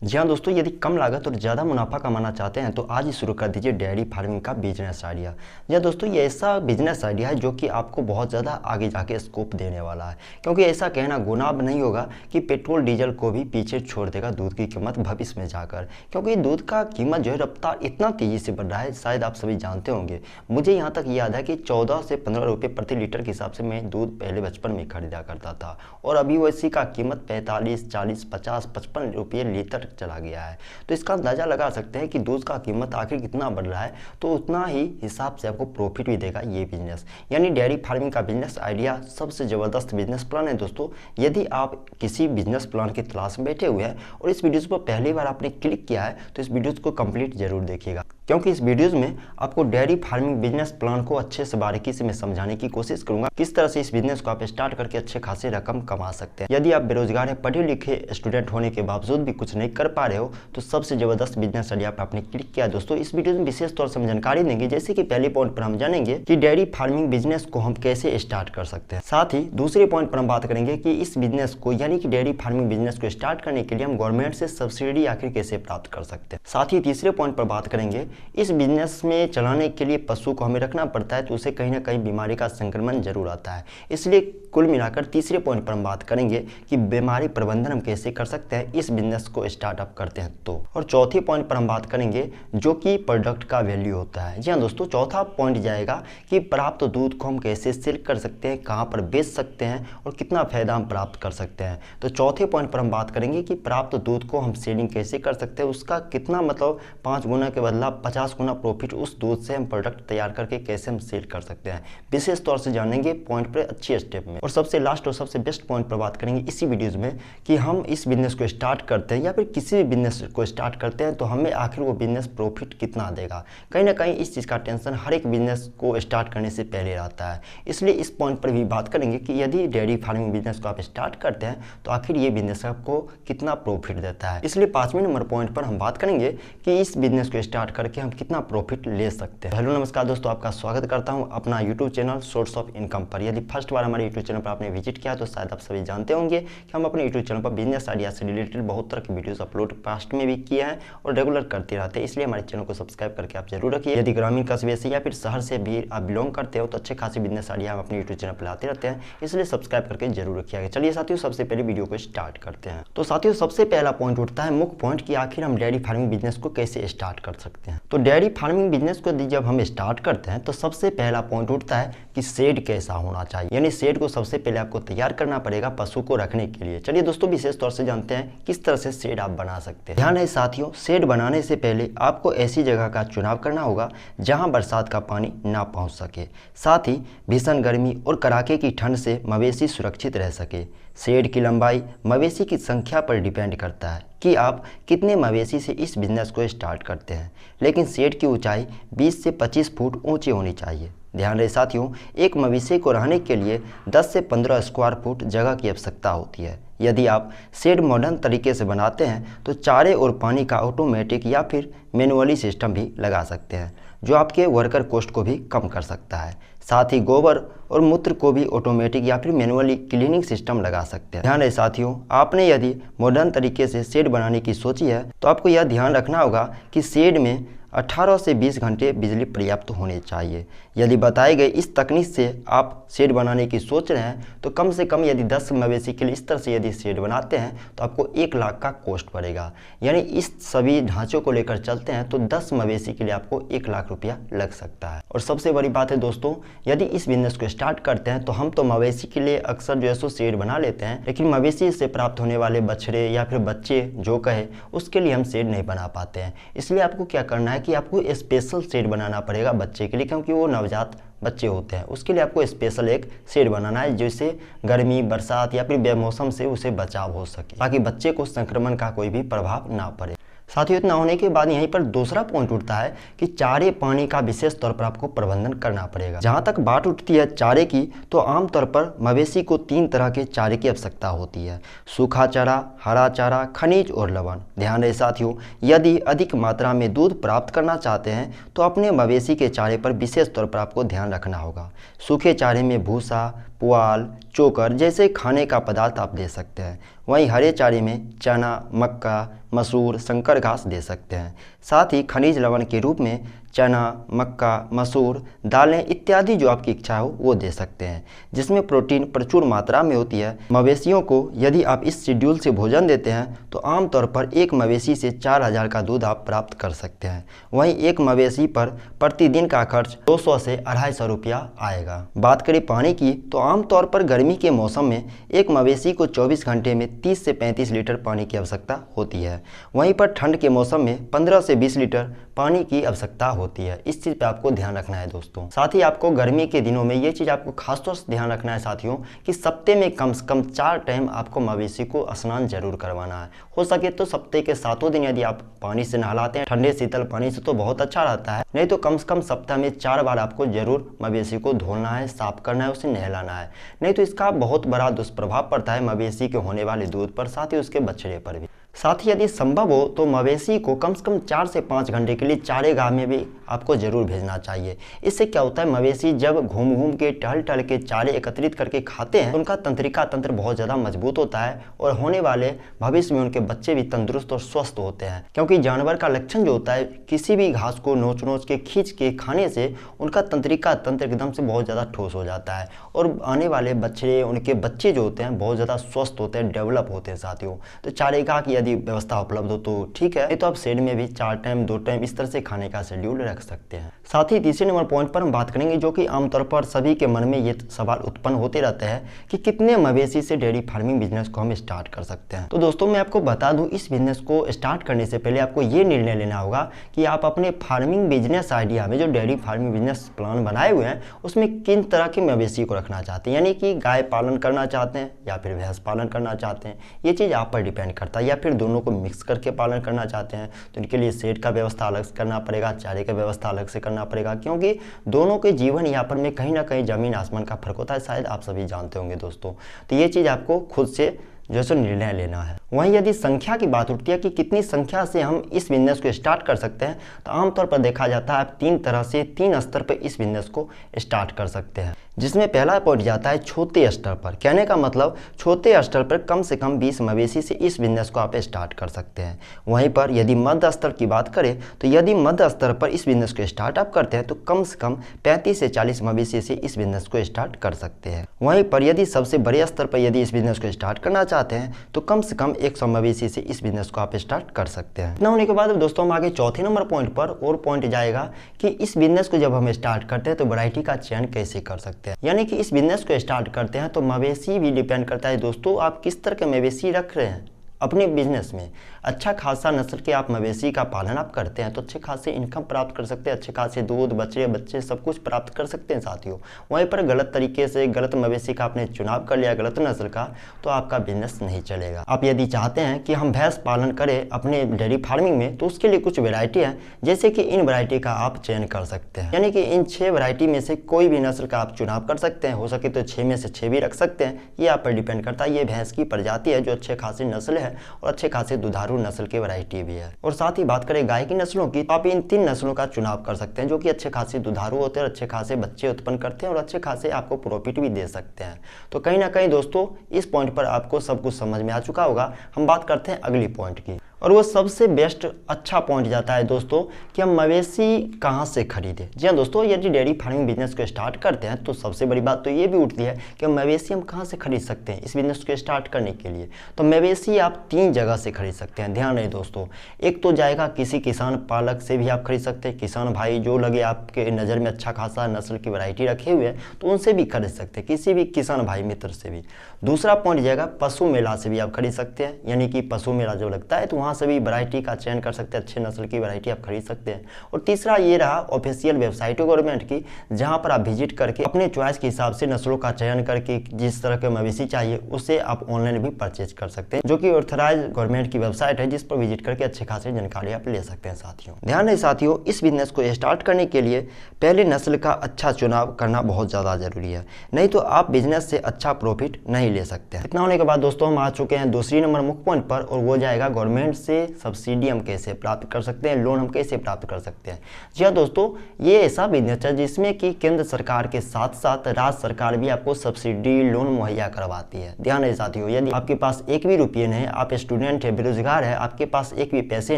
जी हाँ दोस्तों, यदि कम लागत और ज़्यादा मुनाफा कमाना चाहते हैं तो आज ही शुरू कर दीजिए डेयरी फार्मिंग का बिजनेस आइडिया। जी हाँ दोस्तों, ये ऐसा बिजनेस आइडिया है जो कि आपको बहुत ज़्यादा आगे जाके स्कोप देने वाला है, क्योंकि ऐसा कहना गुनाह नहीं होगा कि पेट्रोल डीजल को भी पीछे छोड़ देगा दूध की कीमत भविष्य में जाकर, क्योंकि दूध का कीमत जो है रफ्तार इतना तेज़ी से बढ़ रहा है, शायद आप सभी जानते होंगे। मुझे यहाँ तक याद है कि 14 से 15 रुपये प्रति लीटर के हिसाब से मैं दूध पहले बचपन में खरीदा करता था, और अभी वैसी का कीमत 45, 40, 50, 55 रुपये लीटर चला गया है। तो इसका अंदाज़ा लगा सकते हैं कि दूध का कीमत आखिर कितना बढ़ रहा है, तो उतना ही हिसाब से आपको प्रॉफिट भी देगा ये बिजनेस। यानी डेयरी फार्मिंग का बिजनेस आइडिया सबसे ज़बरदस्त बिजनेस प्लान है दोस्तों। यदि आप किसी बिजनेस प्लान की तलाश में बैठे हुए हैं और इस वीडियोज़ पर पहली बार आपने क्लिक किया है तो इस वीडियोज़ को कंप्लीट जरूर देखिएगा, क्योंकि इस वीडियोज़ में आपको डेयरी फार्मिंग बिजनेस प्लान को अच्छे से बारीकी से मैं समझाने की कोशिश करूंगा, किस तरह से इस बिजनेस को आप स्टार्ट करके अच्छे खासे रकम कमा सकते हैं। यदि आप बेरोजगार हैं, पढ़े लिखे स्टूडेंट होने के बावजूद भी कुछ नहीं कर पा रहे हो, तो सबसे ज़बरदस्त बिजनेस आइडिया पर आपने क्लिक किया दोस्तों। इस वीडियो में विशेष तौर से हम जानकारी देंगे, जैसे कि पहले पॉइंट पर हम जानेंगे कि डेयरी फार्मिंग बिजनेस को हम कैसे स्टार्ट कर सकते हैं। साथ ही दूसरे पॉइंट पर हम बात करेंगे कि इस बिजनेस को यानी कि डेयरी फार्मिंग बिजनेस को स्टार्ट करने के लिए हम गवर्नमेंट से सब्सिडी आखिर कैसे प्राप्त कर सकते हैं। साथ ही तीसरे पॉइंट पर बात करेंगे इस बिजनेस में चलाने के लिए पशु को हमें रखना पड़ता है, तो उसे कहीं ना कहीं बीमारी का संक्रमण जरूर आता है। इसलिए कुल मिलाकर तीसरे पॉइंट पर हम बात करेंगे कि बीमारी प्रबंधन हम कैसे कर सकते हैं इस बिजनेस को स्टार्टअप करते हैं तो। और चौथे पॉइंट पर हम बात करेंगे जो कि प्रोडक्ट का वैल्यू होता है। जी हाँ दोस्तों, चौथा पॉइंट जाएगा कि प्राप्त दूध को हम कैसे सेल कर सकते हैं, कहाँ पर बेच सकते हैं और कितना फायदा हम प्राप्त कर सकते हैं। तो चौथे पॉइंट पर हम बात करेंगे कि प्राप्त दूध को हम सेलिंग कैसे कर सकते हैं, उसका कितना मतलब 5 गुना के बदला 50 गुना प्रॉफिट उस दूध से हम प्रोडक्ट तैयार करके कैसे हम सेल कर सकते हैं, विशेष तौर से जानेंगे पॉइंट पर अच्छी स्टेप में। और सबसे लास्ट और सबसे बेस्ट पॉइंट पर बात करेंगे इसी वीडियोज में कि हम इस बिजनेस को स्टार्ट करते हैं या फिर किसी भी बिजनेस को स्टार्ट करते हैं तो हमें आखिर वो बिजनेस प्रॉफिट कितना देगा। कहीं ना कहीं इस चीज़ का टेंशन हर एक बिजनेस को स्टार्ट करने से पहले रहता है, इसलिए इस पॉइंट पर भी बात करेंगे कि यदि डेयरी फार्मिंग बिजनेस को आप स्टार्ट करते हैं तो आखिर ये बिजनेस आपको कितना प्रॉफिट देता है। इसलिए 5वें नंबर पॉइंट पर हम बात करेंगे कि इस बिजनेस को स्टार्ट करके हम कितना प्रॉफिट ले सकते हैं। हेलो नमस्कार दोस्तों, आपका स्वागत करता हूं अपना YouTube channel source of income पर। यदि फर्स्ट बार हमारे यूट्यूब चैनल पर आपने विजिट किया तो शायद आप सभी जानते होंगे कि हम अपने यूट्यूब चैनल पर बिजनेस आइडिया से रिलेटेड बहुत तरह की वीडियोस अपलोड पास्ट में भी किए हैं और रेगुलर करते रहते हैं, इसलिए हमारे चैनल को सब्सक्राइब करके आप जरूर रखिए। यदि ग्रामीण कस्बे से या फिर शहर से भी आप बिलोंग करते हो तो अच्छे खासी बिजनेस आइडिया हम अपने यूट्यूब चैनल पर लाते रहते हैं, इसलिए सब्सक्राइब करके जरूर रखिएगा। चलिए साथियों, सबसे पहले वीडियो को स्टार्ट करते हैं। तो साथियों, सबसे पहला पॉइंट उठता है मुख्य पॉइंट कि आखिर हम डेयरी फार्मिंग बिजनेस को कैसे स्टार्ट कर सकते हैं। तो डेयरी फार्मिंग बिजनेस को जब हम स्टार्ट करते हैं तो सबसे पहला पॉइंट उठता है कि शेड कैसा होना चाहिए, यानी शेड को सबसे पहले आपको तैयार करना पड़ेगा पशु को रखने के लिए। चलिए दोस्तों, विशेष तौर से जानते हैं किस तरह से शेड आप बना सकते हैं। ध्यान है साथियों, शेड बनाने से पहले आपको ऐसी जगह का चुनाव करना होगा जहां बरसात का पानी ना पहुंच सके, साथ ही भीषण गर्मी और कड़ाके की ठंड से मवेशी सुरक्षित रह सके। शेड की लंबाई मवेशी की संख्या पर डिपेंड करता है कि आप कितने मवेशी से इस बिजनेस को स्टार्ट करते हैं, लेकिन शेड की ऊंचाई 20 से 25 फुट ऊंची होनी चाहिए। ध्यान रहे साथियों, एक मवेशी को रहने के लिए 10 से 15 स्क्वायर फुट जगह की आवश्यकता होती है। यदि आप शेड मॉडर्न तरीके से बनाते हैं तो चारे और पानी का ऑटोमेटिक या फिर मैनुअली सिस्टम भी लगा सकते हैं, जो आपके वर्कर कॉस्ट को भी कम कर सकता है। साथ ही गोबर और मूत्र को भी ऑटोमेटिक या फिर मैनुअली क्लीनिंग सिस्टम लगा सकते हैं। ध्यान रहे साथियों, आपने यदि मॉडर्न तरीके से शेड बनाने की सोची है तो आपको यह ध्यान रखना होगा कि शेड में 18 से 20 घंटे बिजली पर्याप्त होने चाहिए। यदि बताए गए इस तकनीक से आप शेड बनाने की सोच रहे हैं तो कम से कम यदि 10 मवेशी के लिए इस तरह से यदि शेड बनाते हैं तो आपको 1 लाख का कॉस्ट पड़ेगा। यानी इस सभी ढांचों को लेकर चलते हैं तो 10 मवेशी के लिए आपको 1 लाख रुपया लग सकता है। और सबसे बड़ी बात है दोस्तों, यदि इस बिजनेस को स्टार्ट करते हैं तो हम तो मवेशी के लिए अक्सर जो है सो शेड बना लेते हैं, लेकिन मवेशी से प्राप्त होने वाले बछड़े या फिर बच्चे जो कहे उसके लिए हम शेड नहीं बना पाते हैं। इसलिए आपको क्या करना है कि आपको स्पेशल शेड बनाना पड़ेगा बच्चे के लिए, क्योंकि वो नवजात बच्चे होते हैं। उसके लिए आपको स्पेशल एक शेड बनाना है जिससे गर्मी, बरसात या फिर बेमौसम से उसे बचाव हो सके, ताकि बच्चे को संक्रमण का कोई भी प्रभाव ना पड़े। साथियों, इतना होने के बाद यहीं पर दूसरा पॉइंट उठता है कि चारे पानी का विशेष तौर पर आपको प्रबंधन करना पड़ेगा। जहां तक बात उठती है चारे की, तो आमतौर पर मवेशी को 3 तरह के चारे की आवश्यकता होती है: सूखा चारा, हरा चारा, खनिज और लवण। ध्यान रहे साथियों, यदि अधिक मात्रा में दूध प्राप्त करना चाहते हैं तो अपने मवेशी के चारे पर विशेष तौर पर आपको ध्यान रखना होगा। सूखे चारे में भूसा, पुआल, चोकर जैसे खाने का पदार्थ आप दे सकते हैं। वहीं हरे चारे में चना, मक्का, मसूर, संकर घास दे सकते हैं। साथ ही खनिज लवण के रूप में चना, मक्का, मसूर, दालें इत्यादि जो आपकी इच्छा हो वो दे सकते हैं, जिसमें प्रोटीन प्रचुर मात्रा में होती है। मवेशियों को यदि आप इस शेड्यूल से भोजन देते हैं तो आमतौर पर एक मवेशी से 4000 का दूध आप प्राप्त कर सकते हैं। वहीं एक मवेशी पर प्रतिदिन का खर्च 200 से 250 रुपया आएगा। बात करें पानी की तो आमतौर पर गर्मी के मौसम में एक मवेशी को 24 घंटे में 30 से 35 लीटर पानी की आवश्यकता होती है। वहीं पर ठंड के मौसम में 15 से 20 लीटर पानी की आवश्यकता होती है। इस चीज़ पे आपको ध्यान रखना है दोस्तों। साथ ही आपको गर्मी के दिनों में ये चीज़ आपको खासतौर से ध्यान रखना है साथियों कि सप्ते में कम से कम 4 टाइम आपको मवेशी को स्नान जरूर करवाना है। हो सके तो सप्ते के 7 दिन यदि आप पानी से नहलाते हैं ठंडे शीतल पानी से तो बहुत अच्छा रहता है, नहीं तो कम से कम सप्ताह में 4 बार आपको जरूर मवेशी को धोना है, साफ करना है, उसे नहलाना है। नहीं तो इसका बहुत बड़ा दुष्प्रभाव पड़ता है मवेशी के होने वाले दूध पर, साथ ही उसके बछड़े पर भी। साथ ही यदि संभव हो तो मवेशी को कम से कम 4 से 5 घंटे के लिए चारेगाह में भी आपको जरूर भेजना चाहिए। इससे क्या होता है, मवेशी जब घूम घूम के टहल के चारे एकत्रित करके खाते हैं तो उनका तंत्रिका तंत्र बहुत ज़्यादा मजबूत होता है और होने वाले भविष्य में उनके बच्चे भी तंदुरुस्त और स्वस्थ होते हैं। क्योंकि जानवर का लक्षण जो होता है किसी भी घास को नोच नोच के खींच के खाने से उनका तंत्रिका तंत्र एकदम से बहुत ज़्यादा ठोस हो जाता है और आने वाले बछड़े, उनके बच्चे जो होते हैं बहुत ज़्यादा स्वस्थ होते हैं, डेवलप होते हैं साथियों। तो चारेगाह की यदि व्यवस्था उपलब्ध हो तो ठीक है, तो आप शेड में भी 4 टाइम 2 टाइम इस तरह से खाने का शेड्यूल रख सकते हैं। साथ ही तीसरे नंबर पॉइंट पर हम बात करेंगे जो कि आमतौर पर सभी के मन में ये सवाल उत्पन्न होते रहते हैं कि कितने मवेशी से डेयरी फार्मिंग बिजनेस को हम स्टार्ट कर सकते हैं। तो दोस्तों मैं आपको बता दूं, इस बिजनेस को स्टार्ट करने से पहले आपको ये निर्णय लेना होगा कि आप अपने फार्मिंग बिजनेस आइडिया में जो डेयरी फार्मिंग बिजनेस प्लान बनाए हुए हैं उसमें किन तरह की मवेशी को रखना चाहते हैं, यानी कि गाय पालन करना चाहते हैं या फिर भैंस पालन करना चाहते हैं, ये चीज़ आप पर डिपेंड करता है। या फिर दोनों को मिक्स करके पालन करना चाहते हैं तो इनके लिए शेड का व्यवस्था अलग से करना पड़ेगा, चारे का व्यवस्था अलग से करना पड़ेगा, क्योंकि दोनों के जीवन यापन में कहीं ना कहीं जमीन आसमान का फर्क होता है, शायद आप सभी जानते होंगे दोस्तों। तो ये चीज़ आपको खुद से जो सो निर्णय लेना है। वहीं यदि संख्या की बात उठती है कि कितनी संख्या से हम इस बिजनेस को स्टार्ट कर सकते हैं तो आमतौर पर देखा जाता है आप 3 तरह से 3 स्तर पर इस बिजनेस को स्टार्ट कर सकते हैं, जिसमें पहला पॉइंट जाता है छोटे स्तर पर। कहने का मतलब छोटे स्तर पर कम से कम 20 मवेशी से इस बिजनेस को आप स्टार्ट कर सकते हैं। वहीं पर यदि मध्य स्तर की बात करें तो यदि मध्य स्तर पर इस बिजनेस को स्टार्टअप करते हैं तो कम से कम 35 से 40 मवेशी से इस बिजनेस को स्टार्ट कर सकते हैं। वहीं पर यदि सबसे बड़े स्तर पर यदि इस बिजनेस को स्टार्ट करना चाहते हैं तो कम से कम 100 मवेशी से इस बिजनेस को आप स्टार्ट कर सकते हैं। इतना होने के बाद दोस्तों हम आगे चौथे नंबर पॉइंट पर और पॉइंट जाएगा कि इस बिजनेस को जब हम स्टार्ट करते हैं तो वैरायटी का चयन कैसे कर सकते हैं। यानी कि इस बिजनेस को स्टार्ट करते हैं तो मवेशी भी डिपेंड करता है दोस्तों आप किस तरह के मवेशी रख रहे हैं अपने बिजनेस में। अच्छा खासा नस्ल के आप मवेशी का पालन आप करते हैं तो अच्छे खासे इनकम प्राप्त कर सकते हैं, अच्छे खासे दूध, बच्चे सब कुछ प्राप्त कर सकते हैं साथियों। वहीं पर गलत तरीके से गलत मवेशी का आपने चुनाव कर लिया, गलत नस्ल का, तो आपका बिजनेस नहीं चलेगा। आप यदि चाहते हैं कि हम भैंस पालन करें अपने डेयरी फार्मिंग में तो उसके लिए कुछ वैरायटी है, जैसे कि इन वैरायटी का आप चयन कर सकते हैं। यानी कि इन 6 वैरायटी में से कोई भी नस्ल का आप चुनाव कर सकते हैं, हो सके तो 6 में से 6 भी रख सकते हैं, ये आप पर डिपेंड करता है। ये भैंस की प्रजाति है जो अच्छे खासी नस्ल है और अच्छे खासे दुधारू नस्ल की वैरायटी भी है। और साथ ही बात करें गाय की नस्लों की तो आप इन 3 नस्लों का चुनाव कर सकते हैं जो कि अच्छे खासे दुधारू होते हैं और अच्छे खासे बच्चे उत्पन्न करते हैं और अच्छे खासे आपको प्रॉफिट भी दे सकते हैं। तो कहीं ना कहीं दोस्तों इस पॉइंट पर आपको सब कुछ समझ में आ चुका होगा। हम बात करते हैं अगली पॉइंट की, और वो सबसे बेस्ट अच्छा पॉइंट जाता है दोस्तों कि हम मवेशी कहाँ से खरीदें। जी हाँ दोस्तों, यदि डेयरी फार्मिंग बिजनेस को स्टार्ट करते हैं तो सबसे बड़ी बात तो ये भी उठती है कि मवेशी हम कहाँ से खरीद सकते हैं इस बिजनेस को स्टार्ट करने के लिए। तो मवेशी आप 3 जगह से खरीद सकते हैं, ध्यान रहे दोस्तों। एक तो जाएगा किसी किसान पालक से भी आप खरीद सकते हैं, किसान भाई जो लगे आपके नज़र में अच्छा खासा नस्ल की वैरायटी रखे हुए हैं तो उनसे भी खरीद सकते हैं, किसी भी किसान भाई मित्र से भी। दूसरा पॉइंट जाएगा पशु मेला से भी आप खरीद सकते हैं, यानी कि पशु मेला जो लगता है तो वहाँ से भी वैरायटी का चयन कर सकते हैं, अच्छे नस्ल की वैरायटी आप खरीद सकते हैं। और तीसरा ये रहा ऑफिशियल वेबसाइट गवर्नमेंट की, जहाँ पर आप विजिट करके अपने चॉइस के हिसाब से नस्लों का चयन करके जिस तरह के मवेशी चाहिए उसे आप ऑनलाइन भी परचेज कर सकते हैं, जो कि ऑथराइज गवर्नमेंट की वेबसाइट है जिस पर विजिट करके अच्छे खासे जानकारी आप ले सकते हैं साथियों। ध्यान रहे साथियों, इस बिजनेस को स्टार्ट करने के लिए पहले नस्ल का अच्छा चुनाव करना बहुत ज़्यादा जरूरी है, नहीं तो आप बिजनेस से अच्छा प्रॉफिट नहीं ले सकते हैं। इतना होने के बाद दोस्तों हम आ चुके हैं दूसरी नंबर मुख्य पॉइंट पर, और वो जाएगा गवर्नमेंट से सब्सिडी हम कैसे प्राप्त कर सकते हैं, लोन हम कैसे प्राप्त कर सकते हैं। जी हाँ दोस्तों, ये ऐसा बिजनेस है जिसमें कि केंद्र सरकार के साथ साथ राज्य सरकार भी आपको सब्सिडी लोन मुहैया करवाती है। ध्यान रहे साथियों, यदि आपके पास एक भी रुपये नहीं, आप स्टूडेंट है, बेरोजगार है, आपके पास एक भी पैसे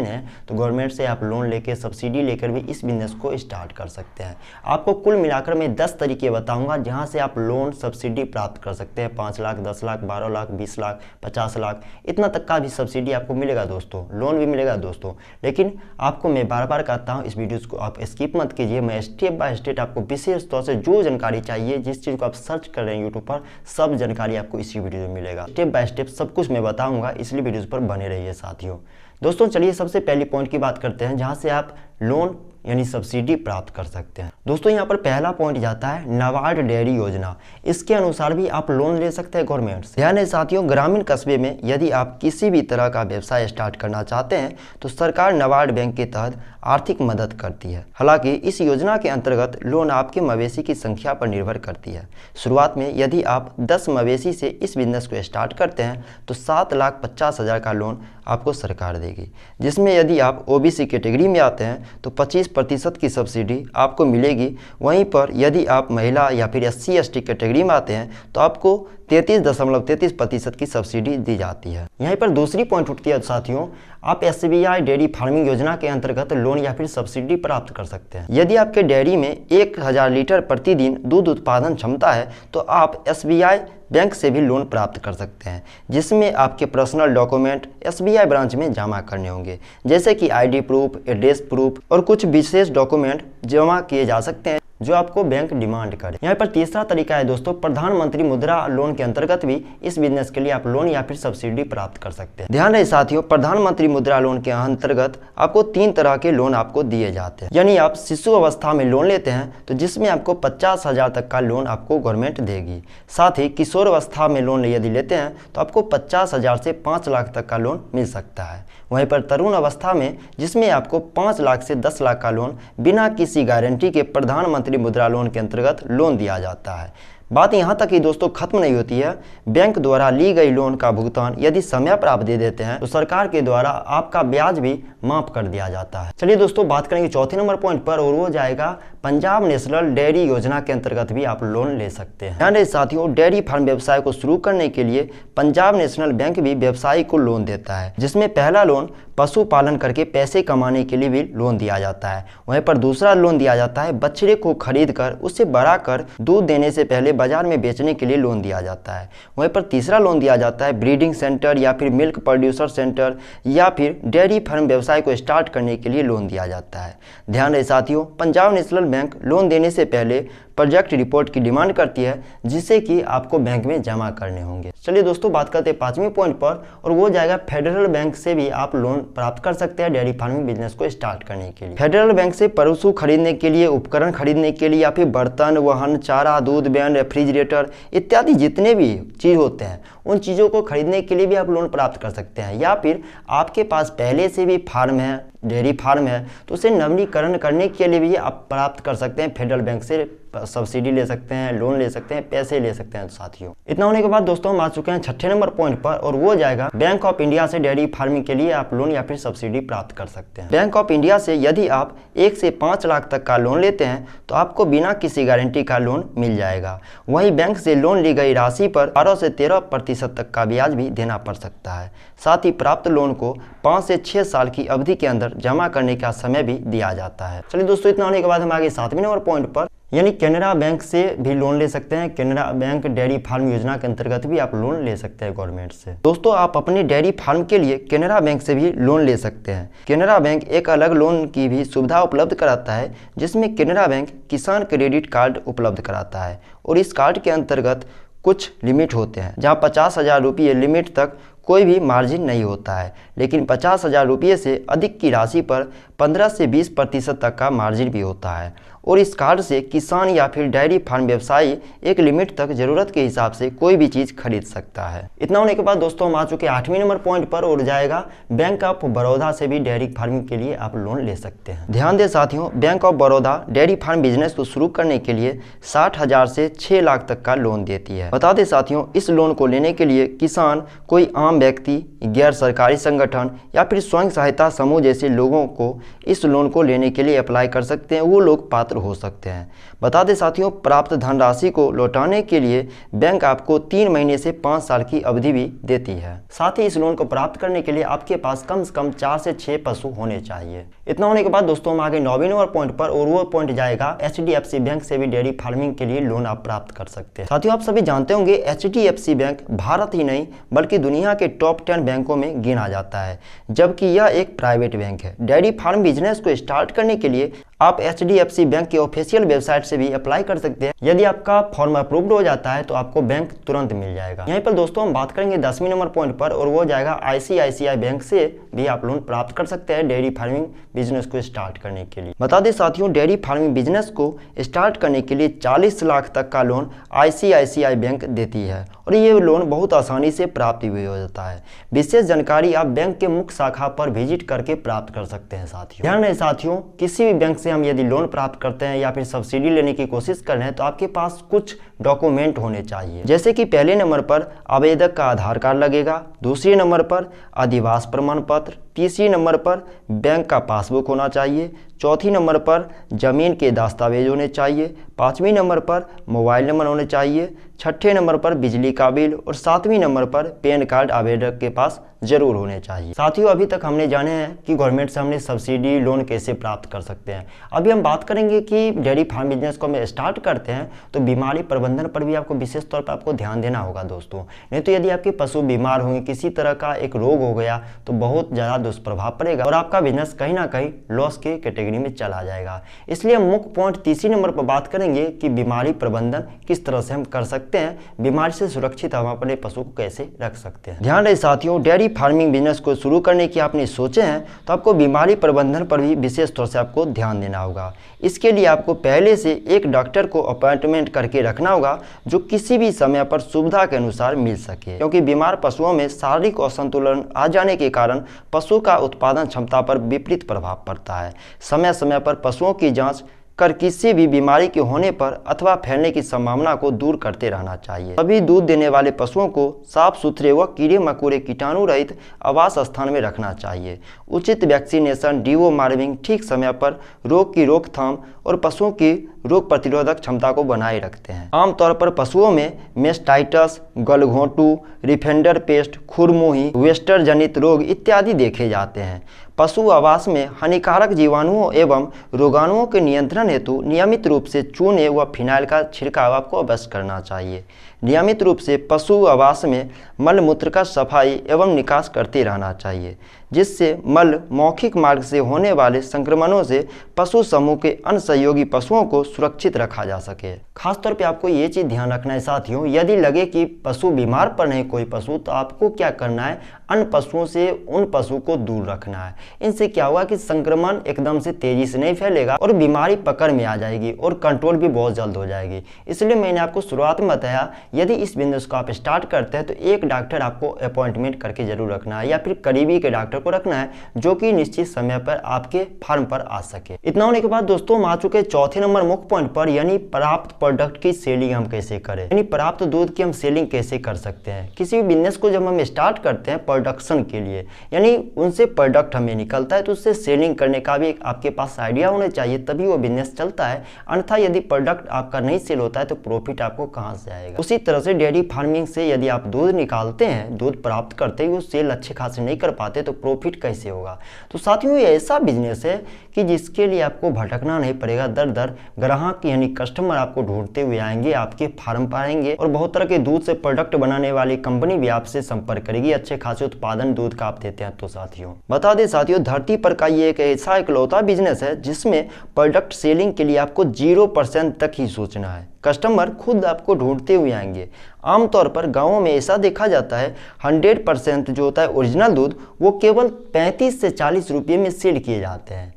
नहीं, तो गवर्नमेंट से आप लोन लेकर सब्सिडी लेकर भी इस बिजनेस को स्टार्ट कर सकते हैं। आपको कुल मिलाकर मैं 10 तरीके बताऊंगा जहां से आप लोन सब्सिडी प्राप्त कर सकते हैं। 5 लाख, 10 लाख, 12 लाख, 20 लाख, 50 लाख, इतना तक का भी सब्सिडी आपको मिलेगा दोस्तों, लोन भी मिलेगा दोस्तों। लेकिन आपको मैं बार बार कहता हूँ, इस वीडियोस को आप स्किप मत कीजिए। मैं स्टेप बाय स्टेप आपको विशेष तौर से जो जानकारी चाहिए, जिस चीज़ को आप सर्च कर रहे हैं यूट्यूब पर, सब जानकारी आपको इसी वीडियो में मिलेगा। स्टेप बाय स्टेप सब कुछ मैं बताऊंगा, इसलिए वीडियोस पर बने रहिए साथियों। दोस्तों चलिए सबसे पहली पॉइंट की बात करते हैं जहां से आप लोन यानी सब्सिडी प्राप्त कर सकते हैं। दोस्तों यहाँ पर पहला पॉइंट जाता है नाबार्ड डेयरी योजना। इसके अनुसार भी आप लोन ले सकते हैं गवर्नमेंट से। ध्यान है साथियों, ग्रामीण कस्बे में यदि आप किसी भी तरह का व्यवसाय स्टार्ट करना चाहते हैं तो सरकार नाबार्ड बैंक के तहत आर्थिक मदद करती है। हालांकि इस योजना के अंतर्गत लोन आपके मवेशी की संख्या पर निर्भर करती है। शुरुआत में यदि आप 10 मवेशी से इस बिजनेस को स्टार्ट करते हैं तो 7,50,000 का लोन आपको सरकार देगी, जिसमें यदि आप OBC कैटेगरी में आते हैं तो 25% की सब्सिडी आपको मिलेगी। वहीं पर यदि आप महिला या फिर SC ST कैटेगरी में आते हैं तो आपको 33.33% की सब्सिडी दी जाती है। यहीं पर दूसरी पॉइंट उठती है साथियों, आप SBI डेयरी फार्मिंग योजना के अंतर्गत लोन या फिर सब्सिडी प्राप्त कर सकते हैं। यदि आपके डेयरी में 1000 लीटर प्रतिदिन दूध उत्पादन क्षमता है तो आप SBI बैंक से भी लोन प्राप्त कर सकते हैं, जिसमें आपके पर्सनल डॉक्यूमेंट SBI ब्रांच में जमा करने होंगे, जैसे कि ID प्रूफ, एड्रेस प्रूफ और कुछ विशेष डॉक्यूमेंट जमा किए जा सकते हैं जो आपको बैंक डिमांड करे। यहाँ पर तीसरा तरीका है दोस्तों, प्रधानमंत्री मुद्रा लोन के अंतर्गत भी इस बिजनेस के लिए आप लोन या फिर सब्सिडी प्राप्त कर सकते हैं। ध्यान रहे साथियों, प्रधानमंत्री मुद्रा लोन के अंतर्गत आपको 3 तरह के लोन आपको दिए जाते हैं। यानी आप शिशु अवस्था में लोन लेते हैं तो जिसमें आपको 50,000 तक का लोन आपको गवर्नमेंट देगी। साथ ही किशोर अवस्था में लोन यदि लेते हैं तो आपको 50,000 से 5 लाख तक का लोन मिल सकता है। वहीं पर तरुण अवस्था में, जिसमें आपको 5 लाख से 10 लाख का लोन बिना किसी गारंटी के प्रधानमंत्री मुद्रा लोन के अंतर्गत लोन दिया जाता है। बात यहाँ तक ही दोस्तों खत्म नहीं होती है। बैंक द्वारा ली गई लोन का भुगतान यदि समय पर आप दे देते हैं तो सरकार के द्वारा आपका ब्याज भी माफ कर दिया जाता है। चलिए दोस्तों बात करेंगे चौथे नंबर पॉइंट पर, और वो जाएगा पंजाब नेशनल डेयरी योजना के अंतर्गत भी आप लोन ले सकते हैं। ध्यान रहे साथियों, डेयरी फार्म व्यवसाय को शुरू करने के लिए पंजाब नेशनल बैंक भी व्यवसायी को लोन देता है, जिसमें पहला लोन पशुपालन करके पैसे कमाने के लिए भी लोन दिया जाता है। वहीं पर दूसरा लोन दिया जाता है बछड़े को खरीद कर उसे बड़ा कर दूध देने से पहले बाजार में बेचने के लिए लोन दिया जाता है। वहीं पर तीसरा लोन दिया जाता है ब्रीडिंग सेंटर या फिर मिल्क प्रोड्यूसर सेंटर या फिर डेयरी फार्म व्यवसाय को स्टार्ट करने के लिए लोन दिया जाता है। ध्यान रहे साथियों, पंजाब नेशनल बैंक लोन देने से पहले प्रोजेक्ट रिपोर्ट की डिमांड करती है, जिसे कि आपको बैंक में जमा करने होंगे। चलिए दोस्तों बात करते हैं 5वें पॉइंट पर, और वो जाएगा फेडरल बैंक से भी आप लोन प्राप्त कर सकते हैं डेयरी फार्मिंग बिजनेस को स्टार्ट करने के लिए। फेडरल बैंक से पशु खरीदने के लिए, उपकरण खरीदने के लिए या फिर बर्तन, वाहन, चारा, दूध वैन, रेफ्रिजरेटर इत्यादि जितने भी चीज होते हैं उन चीज़ों को खरीदने के लिए भी आप लोन प्राप्त कर सकते हैं। या फिर आपके पास पहले से भी फार्म है, डेयरी फार्म है, तो उसे नवीनीकरण करने के लिए भी आप प्राप्त कर सकते हैं। फेडरल बैंक से सब्सिडी ले सकते हैं, लोन ले सकते हैं, पैसे ले सकते हैं साथियों। इतना होने के बाद दोस्तों हम आ चुके हैं 6ठे नंबर पॉइंट पर, और वो जाएगा बैंक ऑफ इंडिया से डेयरी फार्मिंग के लिए आप लोन या फिर सब्सिडी प्राप्त कर सकते हैं। बैंक ऑफ इंडिया से यदि आप 1 से 5 लाख तक का लोन लेते हैं तो आपको बिना किसी गारंटी का लोन मिल जाएगा। वहीं बैंक से लोन ली गई राशि पर 12 से 13% तक का ब्याज भी देना पड़ सकता है। साथ ही प्राप्त लोन को 5 से 6 साल की अवधि के अंदर जमा करने का समय भी दिया जाता है। चलिए दोस्तों इतना होने के बाद हम आगे 7वें नंबर पॉइंट पर, यानी केनरा बैंक से भी लोन ले सकते हैं। केनरा बैंक डेयरी फार्म योजना के अंतर्गत भी आप लोन ले सकते हैं गवर्नमेंट से। दोस्तों आप अपने डेयरी फार्म के लिए केनरा बैंक से भी लोन ले सकते हैं। केनरा बैंक एक अलग लोन की भी सुविधा उपलब्ध कराता है, जिसमें केनरा बैंक किसान क्रेडिट कार्ड उपलब्ध कराता है, और इस कार्ड के अंतर्गत कुछ लिमिट होते हैं, जहां 50,000 रुपये लिमिट तक कोई भी मार्जिन नहीं होता है, लेकिन 50,000 रुपये से अधिक की राशि पर 15 से 20% तक का मार्जिन भी होता है। और इस कार्ड से किसान या फिर डेयरी फार्म व्यवसायी एक लिमिट तक जरूरत के हिसाब से कोई भी चीज़ खरीद सकता है। इतना होने के बाद दोस्तों हम आ चुके 8वें नंबर पॉइंट पर, और जाएगा बैंक ऑफ बड़ौदा से भी डेयरी फार्मिंग के लिए आप लोन ले सकते हैं। ध्यान दें साथियों, bank of Baroda dairy farm business को शुरू करने के लिए 60,000 से 6 लाख तक का लोन देती है। बता दें साथियों, इस लोन को लेने के लिए किसान, कोई आम व्यक्ति, गैर सरकारी संगठन संगठन या फिर स्वयं सहायता समूह जैसे लोगों को इस लोन को लेने के लिए अप्लाई कर सकते हैं, वो लोग पात्र हो सकते हैं। बता दें साथियों, प्राप्त धनराशि को लौटाने के लिए बैंक आपको 3 महीने से 5 साल की अवधि भी देती है। साथ ही इस लोन को प्राप्त करने के लिए आपके पास कम से कम 4 से 6 पशु होने चाहिए। इतना होने के बाद दोस्तों हम आगे 9वें नंबर पॉइंट पर, और वो पॉइंट जाएगा HDFC बैंक से भी डेयरी फार्मिंग के लिए लोन आप प्राप्त कर सकते हैं। साथियों, आप सभी जानते होंगे HDFC बैंक भारत ही नहीं बल्कि दुनिया के टॉप 10 बैंकों में गिना जाता है, जबकि यह एक प्राइवेट बैंक है। डेयरी फार्म बिजनेस को स्टार्ट करने के लिए आप HDFC बैंक की ऑफिशियल वेबसाइट से भी अप्लाई कर सकते हैं। यदि आपका फॉर्म अप्रूव्ड हो जाता है तो आपको बैंक तुरंत मिल जाएगा। यहीं पर दोस्तों हम बात करेंगे 10वें नंबर पॉइंट पर, और वो जाएगा ICICI बैंक से भी आप लोन प्राप्त कर सकते हैं डेयरी फार्मिंग बिजनेस को स्टार्ट करने के लिए। बता दें साथियों, डेयरी फार्मिंग बिजनेस को स्टार्ट करने के लिए 40 लाख तक का लोन ICICI बैंक देती है, और ये लोन बहुत आसानी से प्राप्त भी हो जाता है। विशेष जानकारी आप बैंक के मुख्य शाखा पर विजिट करके प्राप्त कर सकते हैं। साथियों, ध्यान रहे साथियों, किसी भी बैंक से हम यदि लोन प्राप्त करते हैं या फिर सब्सिडी लेने की कोशिश कर रहे हैं तो आपके पास कुछ डॉक्यूमेंट होने चाहिए, जैसे कि पहले नंबर पर आवेदक का आधार कार्ड लगेगा, दूसरे नंबर पर अधिवास प्रमाण पत्र, तीसरे नंबर पर बैंक का पासबुक होना चाहिए, चौथी नंबर पर जमीन के दस्तावेज होने चाहिए, 5वें नंबर पर मोबाइल नंबर होने चाहिए, 6ठे नंबर पर बिजली का बिल, और 7वें नंबर पर पैन कार्ड आवेदक के पास जरूर होने चाहिए। साथियों, अभी तक हमने जाने हैं कि गवर्नमेंट से हमने सब्सिडी लोन कैसे प्राप्त कर सकते हैं। अभी हम बात करेंगे कि डेयरी फार्म बिजनेस को हम स्टार्ट करते हैं तो बीमारी प्रबंधन पर भी आपको विशेष तौर पर आपको ध्यान देना होगा दोस्तों। नहीं तो यदि आपके पशु बीमार होंगे, किसी तरह का एक रोग हो गया तो बहुत ज़्यादा दुष्प्रभाव पड़ेगा और आपका बिजनेस कहीं ना कहीं लॉस के कैटेगरी में चला जाएगा। इसलिए हम मुख्य पॉइंट तीसरे नंबर पर बात करेंगे कि बीमारी प्रबंधन किस तरह से हम कर सकते हैं, बीमारी से सुरक्षित हम अपने पशु को कैसे रख सकते हैं। ध्यान रहे साथियों, डेयरी फार्मिंग बिजनेस को शुरू करने की आपने सोचे हैं तो आपको बीमारी प्रबंधन पर भी विशेष तौर से आपको ध्यान देना होगा। इसके लिए आपको पहले से एक डॉक्टर को अपॉइंटमेंट करके रखना होगा जो किसी भी समय पर सुविधा के अनुसार मिल सके, क्योंकि बीमार पशुओं में शारीरिक असंतुलन आ जाने के कारण पशु का उत्पादन क्षमता पर विपरीत प्रभाव पड़ता है। समय समय पर पशुओं की जांच कर किसी भी बीमारी के होने पर अथवा फैलने की संभावना को दूर करते रहना चाहिए। सभी दूध देने वाले पशुओं को साफ सुथरे व कीड़े मकोड़े कीटाणु रहित आवास स्थान में रखना चाहिए। उचित वैक्सीनेशन, डिवॉर्मिंग, ठीक समय पर रोग की रोकथाम और पशुओं की रोग प्रतिरोधक क्षमता को बनाए रखते हैं। आमतौर पर पशुओं में मेस्टाइटस, गलघोंटू, रिफेंडर पेस्ट, खुरमुही, वेस्टर जनित रोग इत्यादि देखे जाते हैं। पशु आवास में हानिकारक जीवाणुओं एवं रोगाणुओं के नियंत्रण हेतु नियमित रूप से चूने व फिनाइल का छिड़काव आपको अवश्य करना चाहिए। नियमित रूप से पशु आवास में मल मूत्र का सफाई एवं निकास करते रहना चाहिए, जिससे मल मौखिक मार्ग से होने वाले संक्रमणों से पशु समूह के अन्य सहयोगी पशुओं को सुरक्षित रखा जा सके। खासतौर पे आपको ये चीज़ ध्यान रखना है साथियों, यदि लगे कि पशु बीमार पड़ रहे कोई पशु, तो आपको क्या करना है, अन्य पशुओं से उन पशु को दूर रखना है। इनसे क्या होगा कि संक्रमण एकदम से तेजी से नहीं फैलेगा और बीमारी पकड़ में आ जाएगी और कंट्रोल भी बहुत जल्द हो जाएगी। इसलिए मैंने आपको शुरुआत में बताया, यदि इस बिजनेस को आप स्टार्ट करते हैं तो एक डॉक्टर आपको अपॉइंटमेंट करके जरूर रखना है या फिर करीबी के डॉक्टर को रखना है जो कि निश्चित समय पर आपके फार्म पर आ सके। इतना होने के बाद दोस्तों हम आ चुके चौथे नंबर मुख्य पॉइंट पर, यानी प्राप्त प्रोडक्ट की सेलिंग हम कैसे करें, यानी प्राप्त दूध की हम सेलिंग कैसे कर सकते हैं। किसी भी बिजनेस को जब हम स्टार्ट करते हैं प्रोडक्शन के लिए, यानी उनसे प्रोडक्ट हमें निकलता है तो उससे सेलिंग करने का भी आपके पास आइडिया होना चाहिए, तभी वो बिजनेस चलता है। अन्यथा यदि प्रोडक्ट आपका नहीं सेल होता है तो प्रॉफिट आपको कहाँ से आएगा। उसी तरह से डेयरी फार्मिंग से यदि आप दूध निकालते हैं, दूध प्राप्त करते हुए सेल अच्छे खासे नहीं कर पाते तो प्रॉफिट कैसे होगा। तो साथियों ये ऐसा बिजनेस है कि जिसके लिए आपको भटकना नहीं पड़ेगा, दर दर ग्राहक यानी कस्टमर आपको ढूंढते हुए आएंगे, आपके फार्म पर आएंगे और बहुत तरह के दूध से प्रोडक्ट बनाने वाली कंपनी भी आपसे संपर्क करेगी, अच्छे खासे उत्पादन दूध का आप देते हैं। तो साथियों बता दें साथियों, धरती पर का ये एक ऐसा इकलौता बिजनेस है जिसमें प्रोडक्ट सेलिंग के लिए आपको 0% तक ही सोचना है। कस्टमर खुद आपको ढूंढते हुए आएंगे। आमतौर पर गांवों में ऐसा देखा जाता है 100% जो होता है ओरिजिनल दूध वो केवल 35 से 40 रुपये में सेल किए जाते हैं,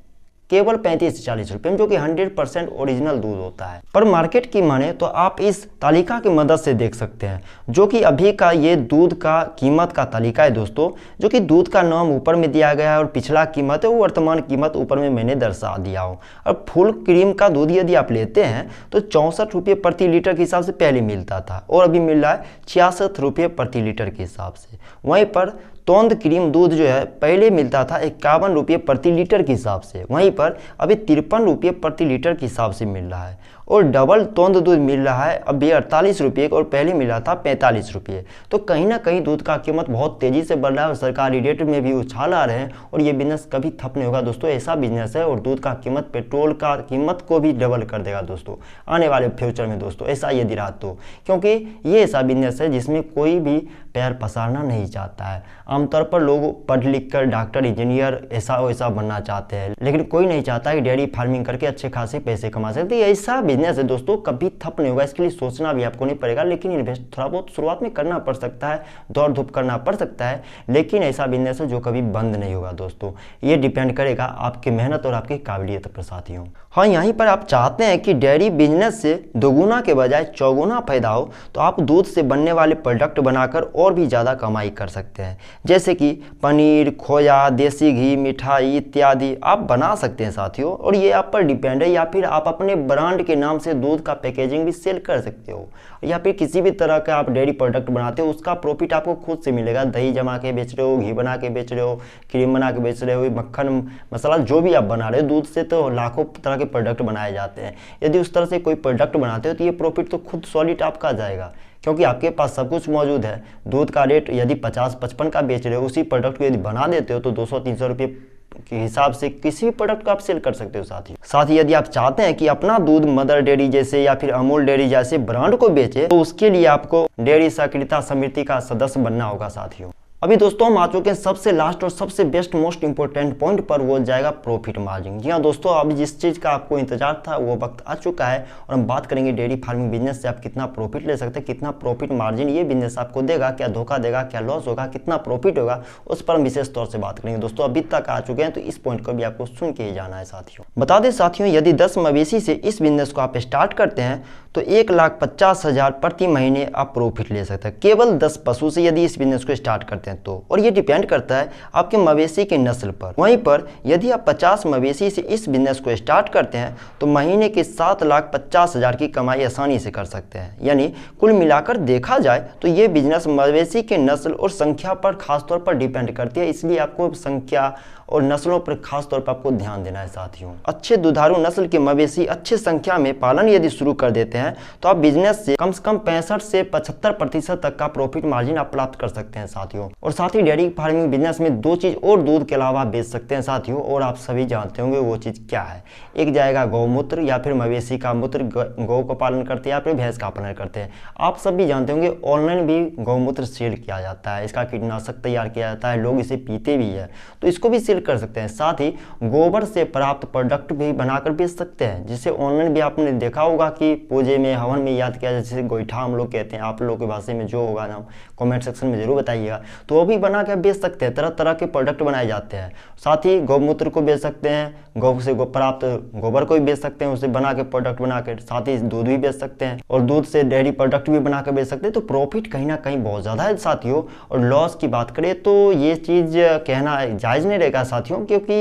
केवल 35 से 40 रुपये में, जो कि 100% ओरिजिनल दूध होता है। पर मार्केट की माने तो आप इस तालिका की मदद से देख सकते हैं, जो कि अभी का ये दूध का कीमत का तालिका है दोस्तों, जो कि दूध का नाम ऊपर में दिया गया है और पिछला कीमत है वो वर्तमान कीमत ऊपर में मैंने दर्शा दिया हो। और फुल क्रीम का दूध यदि आप लेते हैं तो 64 रुपये प्रति लीटर के हिसाब से पहले मिलता था और अभी मिल रहा है 66 रुपये प्रति लीटर के हिसाब से। वहीं पर तोंद क्रीम दूध जो है पहले मिलता था 51 रुपये प्रति लीटर के हिसाब से, वहीं पर अभी 53 रुपये प्रति लीटर के हिसाब से मिल रहा है। और डबल तोंद दूध मिल रहा है अभी 48 रुपये और पहले मिल रहा था 45 रुपये। तो कहीं ना कहीं दूध का कीमत बहुत तेज़ी से बढ़ रहा है और सरकारी रेट में भी उछाल आ रहे हैं और ये बिजनेस कभी ठप नहीं होगा दोस्तों। ऐसा बिजनेस है और दूध का कीमत पेट्रोल का कीमत को भी डबल कर देगा दोस्तों आने वाले फ्यूचर में दोस्तों, ऐसा यदि रहा तो। क्योंकि ये ऐसा बिजनेस है जिसमें कोई भी पैर पसारना नहीं चाहता है। आमतौर पर लोग पढ़ लिख कर डॉक्टर, इंजीनियर ऐसा वैसा बनना चाहते हैं, लेकिन कोई नहीं चाहता कि डेयरी फार्मिंग करके अच्छे खासे पैसे कमा सकते। ऐसा बिजनेस है दोस्तों, कभी ठप नहीं होगा। इसके लिए सोचना भी आपको नहीं पड़ेगा, लेकिन इन्वेस्ट थोड़ा बहुत शुरुआत में करना पड़ सकता है, दौड़ धूप करना पड़ सकता है, लेकिन ऐसा बिजनेस है जो कभी बंद नहीं होगा दोस्तों। ये डिपेंड करेगा आपकी मेहनत और आपकी काबिलियत पर साथियों। हाँ, यहीं पर आप चाहते हैं कि डेयरी बिजनेस से दोगुना के बजाय चौगुना फायदा हो, तो आप दूध से बनने वाले प्रोडक्ट बनाकर और भी ज़्यादा कमाई कर सकते हैं। जैसे कि पनीर, खोया, देसी घी, मिठाई इत्यादि आप बना सकते हैं साथियों, और ये आप पर डिपेंड है। या फिर आप अपने ब्रांड के नाम से दूध का पैकेजिंग भी सेल कर सकते हो, या फिर किसी भी तरह का आप डेयरी प्रोडक्ट बनाते हो उसका प्रॉफिट आपको खुद से मिलेगा। दही जमा के बेच रहे हो, घी बना के बेच रहे हो, क्रीम बना के बेच रहे हो, मक्खन, मसाला जो भी आप बना रहे हो, दूध से तो लाखों तरह के प्रोडक्ट बनाए जाते हैं। यदि उस तरह से कोई प्रोडक्ट बनाते हो तो ये प्रॉफिट तो खुद सॉलिड आपका जाएगा, क्योंकि आपके पास सब कुछ मौजूद है। दूध का रेट यदि 50-55 का बेच रहे हो, उसी प्रोडक्ट को यदि बना देते हो तो 200-300 रुपये के हिसाब से किसी भी प्रोडक्ट को आप सेल कर सकते हो साथ ही यदि आप चाहते हैं कि अपना दूध मदर डेयरी जैसे या फिर अमूल डेयरी जैसे ब्रांड को बेचे, तो उसके लिए आपको डेयरी सहकारिता समिति का सदस्य बनना होगा साथियों। अभी दोस्तों हम आ चुके हैं सबसे लास्ट और सबसे बेस्ट मोस्ट इंपॉर्टेंट पॉइंट पर, वो जाएगा प्रॉफिट मार्जिन। जी हाँ दोस्तों, अभी जिस चीज़ का आपको इंतजार था वो वक्त आ चुका है और हम बात करेंगे डेयरी फार्मिंग बिजनेस से आप कितना प्रॉफिट ले सकते हैं, कितना प्रॉफिट मार्जिन ये बिजनेस आपको देगा, क्या धोखा देगा, क्या लॉस होगा, कितना प्रॉफिट होगा, उस पर हम विशेष तौर से बात करेंगे दोस्तों। अभी तक आ चुके हैं तो इस पॉइंट को भी आपको सुन के ही जाना है साथियों। बता दें साथियों, यदि 10 मवेशी से इस बिजनेस को आप स्टार्ट करते हैं तो 1,50,000 प्रति महीने आप प्रॉफिट ले सकते हैं, केवल 10 पशु से यदि इस बिजनेस को स्टार्ट करते हैं तो। और ये डिपेंड करता है आपके मवेशी की नस्ल पर। वहीं पर यदि आप 50 मवेशी से इस बिजनेस को स्टार्ट करते हैं तो महीने के 7,50,000 की कमाई आसानी से कर सकते हैं। यानी कुल मिलाकर देखा जाए तो ये बिजनेस मवेशी के नस्ल और संख्या पर खासतौर पर डिपेंड करती है, इसलिए आपको संख्या और नस्लों पर खास तौर पर आपको ध्यान देना है साथियों। अच्छे दुधारू नस्ल के मवेशी अच्छी संख्या में पालन यदि शुरू कर देते हैं तो आप बिजनेस से कम 65 से 75% तक का प्रॉफिट मार्जिन आप प्राप्त कर सकते हैं साथियों। और साथ ही डेयरी फार्मिंग बिजनेस में 2 चीज और दूध के अलावा बेच सकते हैं साथियों, और आप सभी जानते होंगे वो चीज क्या है। एक जाएगा गौमूत्र या फिर मवेशी का मूत्र, गौ का पालन करते हैं या फिर भैंस का पालन करते हैं। आप सब भी जानते होंगे ऑनलाइन भी गौमूत्र सेल किया जाता है, इसका कीटनाशक तैयार किया जाता है, लोग इसे पीते भी है, तो इसको भी कर सकते हैं। साथ ही गोबर से प्राप्त प्रोडक्ट भी बनाकर बेच सकते हैं, जिसे ऑनलाइन भी आपने देखा होगा कि पूजे में, हवन में याद किया, जैसे गोईठा हम लोग कहते हैं, आप लोगों की भाषा में जो होगा ना कमेंट सेक्शन में जरूर बताइएगा, तो वो भी बना के बेच सकते हैं। तरह तरह के प्रोडक्ट बनाए जाते हैं। साथ ही गौमूत्र को बेच सकते हैं, गौ से प्राप्त गोबर को भी बेच सकते हैं, उसे बना के प्रोडक्ट बना के। साथ ही दूध भी बेच सकते हैं और दूध से डेयरी प्रोडक्ट भी बना कर बेच सकते हैं। तो प्रॉफिट कहीं ना कहीं बहुत ज़्यादा है साथियों। और लॉस की बात करें तो ये चीज़ कहना जायज़ नहीं रहेगा साथियों, क्योंकि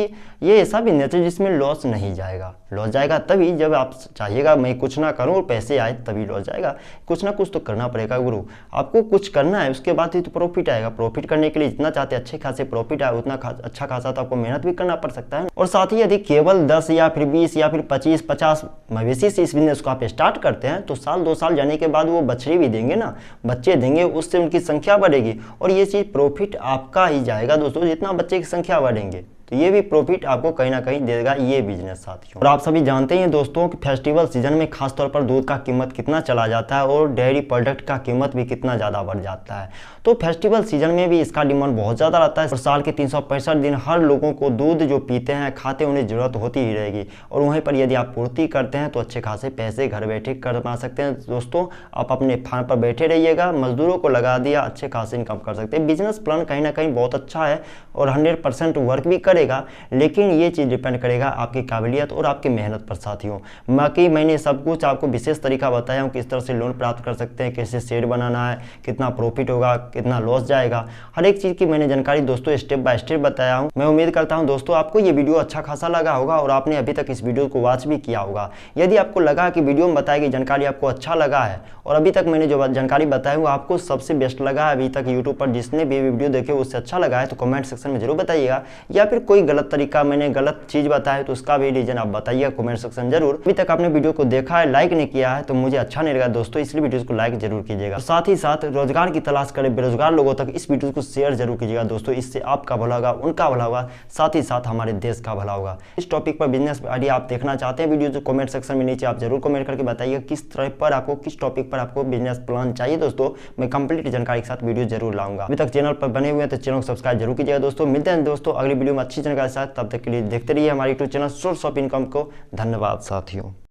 ये ऐसा बिजनेस है जिसमें लॉस नहीं जाएगा। लॉस जाएगा तभी जब आप चाहिएगा मैं कुछ ना करूं और पैसे आए, तभी लॉस जाएगा। कुछ ना कुछ तो करना पड़ेगा गुरु, आपको कुछ करना है, उसके बाद ही तो प्रॉफिट आएगा। प्रॉफिट करने के लिए जितना चाहते अच्छे खासे प्रॉफिट आए, उतना अच्छा खासा तो आपको मेहनत भी करना पड़ सकता है। और साथ ही यदि केवल 10 या फिर 20 या फिर 25-50 मवेशी से इस बिजनेस को आप स्टार्ट करते हैं तो साल 2 साल जाने के बाद वो बछड़े भी देंगे ना, बच्चे देंगे, उससे उनकी संख्या बढ़ेगी और ये चीज़ प्रॉफिट आपका ही जाएगा दोस्तों। जितना बच्चे की संख्या बढ़ेंगे तो ये भी प्रॉफिट आपको कहीं ना कहीं देगा ये बिजनेस साथियों। और आप सभी जानते हैं दोस्तों कि फेस्टिवल सीजन में खासतौर पर दूध का कीमत कितना चला जाता है और डेयरी प्रोडक्ट का कीमत भी कितना ज़्यादा बढ़ जाता है। तो फेस्टिवल सीजन में भी इसका डिमांड बहुत ज़्यादा रहता है और साल के 365 दिन हर लोगों को दूध जो पीते हैं, खाते, उन्हें ज़रूरत होती ही रहेगी। और वहीं पर यदि आप पूर्ति करते हैं तो अच्छे खासे पैसे घर बैठे कमा सकते हैं दोस्तों। आप अपने फार्म पर बैठे रहिएगा, मजदूरों को लगा दिया, अच्छे खासे इनकम कर सकते हैं। बिजनेस प्लान कहीं ना कहीं बहुत अच्छा है और 100% वर्क भी करेगा, लेकिन ये चीज़ डिपेंड करेगा आपकी काबिलियत और आपकी मेहनत पर साथियों। बाकी मैंने सब कुछ आपको विशेष तरीका बताया हूँ, किस तरह से लोन प्राप्त कर सकते हैं, कैसे शेयर बनाना है, कितना प्रॉफिट होगा, कितना लॉस जाएगा, हर एक चीज़ की मैंने जानकारी दोस्तों स्टेप बाय स्टेप बताया हूँ। मैं उम्मीद करता हूँ दोस्तों आपको ये वीडियो अच्छा खासा लगा होगा और आपने अभी तक इस वीडियो को वॉच भी किया होगा। यदि आपको लगा कि वीडियो में बताई गई जानकारी आपको अच्छा लगा है और अभी तक मैंने जो जानकारी बताई वो आपको सबसे बेस्ट लगा है, अभी तक यूट्यूब पर जिसने भी वीडियो देखे उससे अच्छा लगा है, तो कमेंट सेक्शन में जरूर बताइएगा। या फिर कोई गलत तरीका मैंने गलत चीज़ बताया तो उसका भी रीजन आप बताइएगा कमेंट सेक्शन जरूर। अभी तक आपने वीडियो को देखा है, लाइक नहीं किया है तो मुझे अच्छा नहीं लगा दोस्तों, इसलिए वीडियो को लाइक जरूर कीजिएगा। साथ ही साथ रोजगार की तलाश करें बेरोजगार लोगों तक इस वीडियो को शेयर जरूर कीजिएगा दोस्तों, इससे आपका भला होगा, उनका भला होगा, साथ ही साथ हमारे देश का भला होगा। इस टॉपिक पर बिजनेस आइडिया आप देखना चाहते हैं वीडियो, तो कमेंट सेक्शन में नीचे आप जरूर कमेंट करके बताइए किस तरह पर आपको, किस टॉपिक पर आपको बिजनेस प्लान चाहिए दोस्तों। मैं कंप्लीट जानकारी के साथ वीडियो जरूर लाऊंगा। अभी तक चैनल पर बने हुए हैं तो चैनल को सब्सक्राइब जरूर कीजिएगा दोस्तों। मिलते हैं दोस्तों अगली वीडियो में अच्छी जानकारी के साथ, तब तक के लिए देखते रहिए हमारी YouTube channel source of income को। धन्यवाद साथियों।